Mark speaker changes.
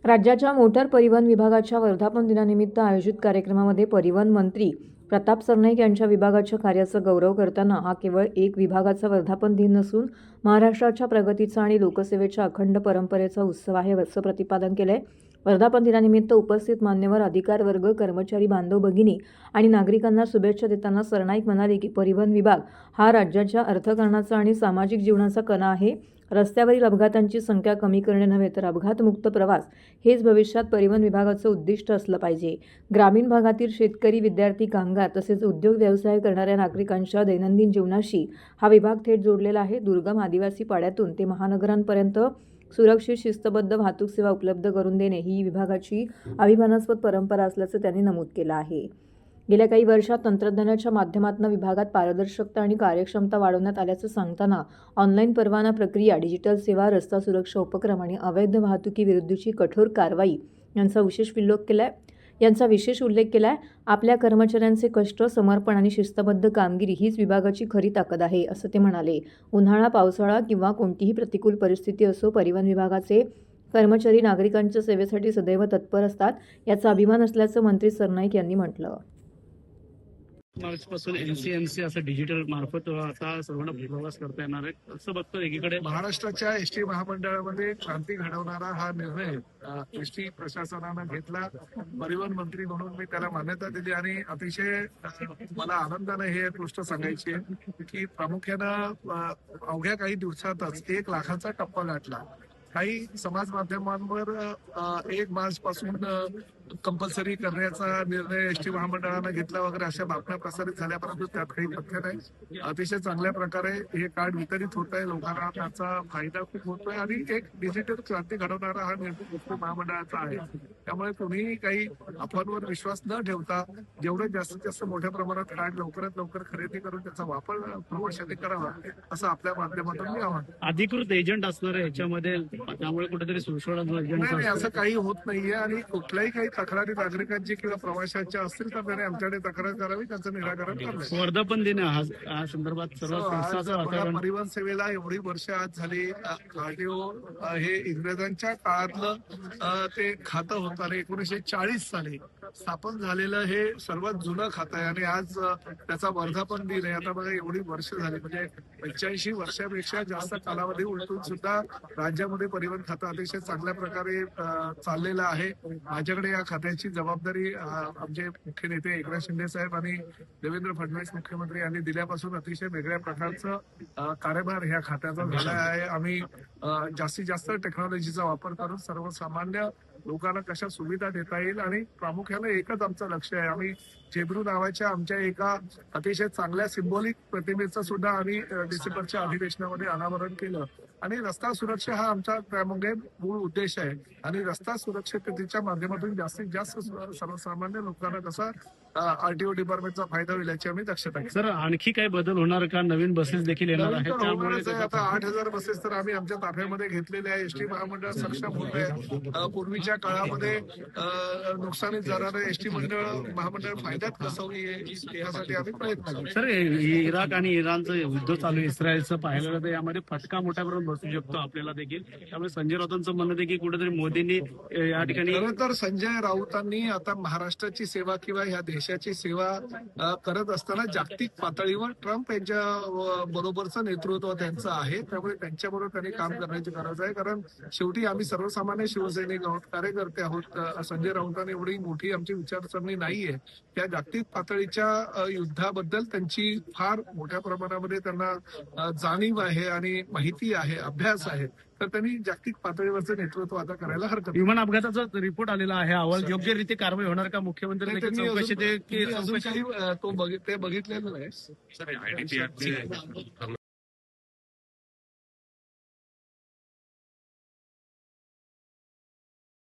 Speaker 1: राज्याच्या मोटार परिवहन विभागाच्या वर्धापन दिनानिमित्त आयोजित कार्यक्रमामध्ये परिवहन मंत्री प्रताप सरनाईक यांच्या विभागाच्या कार्याचा गौरव करताना हा केवळ एक विभागाचा वर्धापन दिन नसून महाराष्ट्राच्या प्रगतीचा आणि लोकसेवेच्या अखंड परंपरेचा उत्सव आहे असं प्रतिपादन केलंय। वर्धापन दिनानिमित्त उपस्थित मान्यवर अधिकार वर्ग, कर्मचारी बांधव भगिनी आणि नागरिकांना शुभेच्छा देताना सरनाईक म्हणाले की परिवहन विभाग हा राज्याच्या अर्थकारणाचा आणि सामाजिक जीवनाचा कणा आहे। रस्त्यावरील अपघातांची संख्या कमी करणे नव्हे तर अपघातमुक्त प्रवास हेच भविष्यात परिवहन विभागाचं उद्दिष्ट असलं पाहिजे। ग्रामीण भागातील शेतकरी, विद्यार्थी, कामगार तसेच उद्योग व्यवसाय करणाऱ्या नागरिकांच्या दैनंदिन जीवनाशी हा विभाग थेट जोडलेला आहे। दुर्गम आदिवासी पाड्यातून ते महानगरांपर्यंत सुरक्षित शिस्तबद्ध वाहतूक सेवा उपलब्ध करून देणे ही विभागाची अभिमानास्पद परंपरा असल्याचं त्यांनी नमूद केलं आहे। गेल्या काही वर्षात तंत्रज्ञानाच्या माध्यमातून विभागात पारदर्शकता आणि कार्यक्षमता वाढवण्यात आल्याचं सांगताना ऑनलाईन परवाना प्रक्रिया, डिजिटल सेवा, रस्ता सुरक्षा उपक्रम आणि अवैध वाहतुकीविरुद्धची कठोर कारवाई यांचा विशेष उल्लेख केलाय। आपल्या कर्मचाऱ्यांचे कष्ट, समर्पण आणि शिस्तबद्ध कामगिरी हीच विभागाची खरी ताकद आहे असं ते म्हणाले। उन्हाळा, पावसाळा किंवा कोणतीही प्रतिकूल परिस्थिती असो, परिवहन विभागाचे कर्मचारी नागरिकांच्या सेवेसाठी सदैव तत्पर असतात, याचा अभिमान असल्याचं मंत्री सरनाईक यांनी म्हटलं।
Speaker 2: मार्चपासून NCMC असं डिजिटल मार्फत आता सर्वांना प्रवास करता येणार आहे असं बघतो। एकीकडे
Speaker 3: महाराष्ट्राच्या एसटी महामंडळामध्ये क्रांती घडवणारा हा निर्णय एसटी प्रशासनानं घेतला। परिवहन मंत्री म्हणून मी त्याला मान्यता दिली आणि अतिशय मला आनंदाने हे गोष्ट सांगायची आहे की प्रामुख्यानं अवघ्या काही दिवसातच 1 लाखाचा टप्पा गाठला। काही समाज माध्यमांवर 1 मार्च पासून कंपल्सरी करण्याचा निर्णय एसटी महामंडळानं घेतला वगैरे अशा बातम्या प्रसारित झाल्या, परंतु त्यात काही तथ्य नाही। अतिशय चांगल्या प्रकारे हे कार्ड वितरित होत आहे, लोकांना त्याचा फायदा खूप होतोय आणि एक डिजिटल क्रांती घडवणारा हा निर्णय एसटी महामंडळाचा आहे। त्यामुळे तुम्ही काही अफवांवर विश्वास न ठेवता जेवढे जास्तीत जास्त मोठ्या प्रमाणात कार्ड लवकरात लवकर खरेदी करून त्याचा वापर प्रवाशांनी करावा असं आपल्या माध्यमातून मी आवाहन।
Speaker 2: अधिकृत एजंट असणार आहे याच्यामध्ये, त्यामुळे कुठेतरी सुळसुळाट
Speaker 3: नाही, असं काही होत नाहीये आणि कुठल्याही काही तक्रारी नागरिकांची किंवा प्रवाशांच्या असतील तर त्याने आमच्याकडे तक्रार करावी, त्याचं निराकरण करावं।
Speaker 2: वर्धापन दिन हा संदर्भात सर्व
Speaker 3: परिवहन सेवेला एवढी वर्ष आज झाली। आरटीओ हे इंग्रजांच्या काळातलं ते खातं होतं आणि 1940 साली स्थापन झालेलं हे सर्वात जुनं खातं आहे आणि आज त्याचा वर्धापन दिन आहे। आता बघा एवढी वर्ष झाली, म्हणजे 85 वर्षापेक्षा जास्त कालावधी उलटून सुद्धा राज्यामध्ये परिवहन खातं अतिशय चांगल्या प्रकारे चाललेलं आहे। माझ्याकडे या खात्याची जबाबदारी आमचे मुख्य नेते एकनाथ शिंदे साहेब आणि देवेंद्र फडणवीस मुख्यमंत्री यांनी दिल्यापासून अतिशय वेगळ्या प्रकारचं कार्यभार ह्या खात्याचा झाला आहे। आम्ही जास्तीत जास्त टेक्नॉलॉजीचा वापर करून सर्वसामान्य लोकांना कशा सुविधा देता येईल आणि प्रामुख्याने एकच आमचं लक्ष आहे। आम्ही जेब्रू नावाच्या आमच्या एका अतिशय चांगल्या सिंबॉलिक प्रतिमेचं सुद्धा आम्ही डिसेंबरच्या अधिवेशनामध्ये अनावरण केलं आणि रस्ता सुरक्षा हा आमचा त्यामध्ये मूळ उद्देश आहे आणि रस्ता सुरक्षिततेच्या माध्यमातून जास्तीत जास्त सर्वसामान्य लोकांना कसा आरटीओ डिपार्टमेंटचा फायदा होईल याची आम्ही दक्षता घेऊ।
Speaker 2: सर, आणखी काय बदल होणार का? नवीन बसेस देखील येणार आहेत, त्यामुळे
Speaker 3: आता 8000 बसेस तर आम्ही आमच्या ताफ्यामध्ये घेतलेले आहे। एसटी महामंडळ सक्षम होत आहे। पूर्वीच्या काळामध्ये नुकसानीत जाणारं एसटी महामंडळ फायद्यात कसं होईल यासाठी आम्ही प्रयत्न करू।
Speaker 2: सर, इराक आणि इराणचं युद्ध चालू आहे, इस्रायलचं पाहिलं तर यामध्ये फटका मोठ्या प्रमाणात बसू शकतो आपल्याला देखील। त्यामुळे संजय राऊतांचं म्हणणं आहे की कुठेतरी मोदींनी या ठिकाणी
Speaker 3: खरं तर संजय राऊतांनी आता महाराष्ट्राची सेवा किंवा ह्या देशाची सेवा करत असताना जागतिक पातळीवर ट्रम्प यांच्या बरोबरचं नेतृत्व त्यांचं आहे, त्यामुळे त्यांच्याबरोबर त्यांनी काम करण्याची गरज आहे। कारण शेवटी आम्ही सर्वसामान्य शिवसैनिक आहोत, कार्यकर्ते आहोत। संजय राऊतांनी एवढी मोठी आमची विचारसरणी नाहीये। त्या जागतिक पातळीच्या युद्धाबद्दल त्यांची फार मोठ्या प्रमाणामध्ये त्यांना जाणीव आहे आणि माहिती आहे, अभ्यास आहे, तर त्यांनी जागतिक पातळीवरचं नेतृत्व आता करायला हरकत नाही।
Speaker 2: विमान अपघाताचा रिपोर्ट आलेला आहे, अहवाल योग्यरीत्या कारवाई होणार का? मुख्यमंत्री
Speaker 3: ते बघितलेलं नाही।